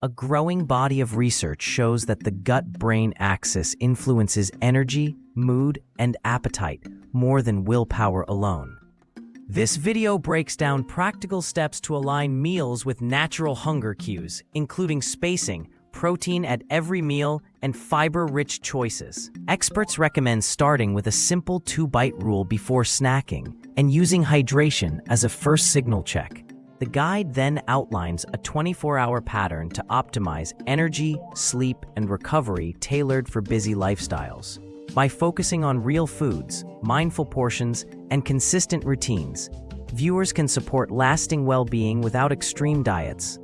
A growing body of research shows that the gut-brain axis influences energy, mood, and appetite more than willpower alone. This video breaks down practical steps to align meals with natural hunger cues, including spacing, protein at every meal, and fiber-rich choices. Experts recommend starting with a simple 2-bite rule before snacking and using hydration as a first signal check. The guide then outlines a 24-hour pattern to optimize energy, sleep, and recovery tailored for busy lifestyles. By focusing on real foods, mindful portions, and consistent routines, viewers can support lasting well-being without extreme diets.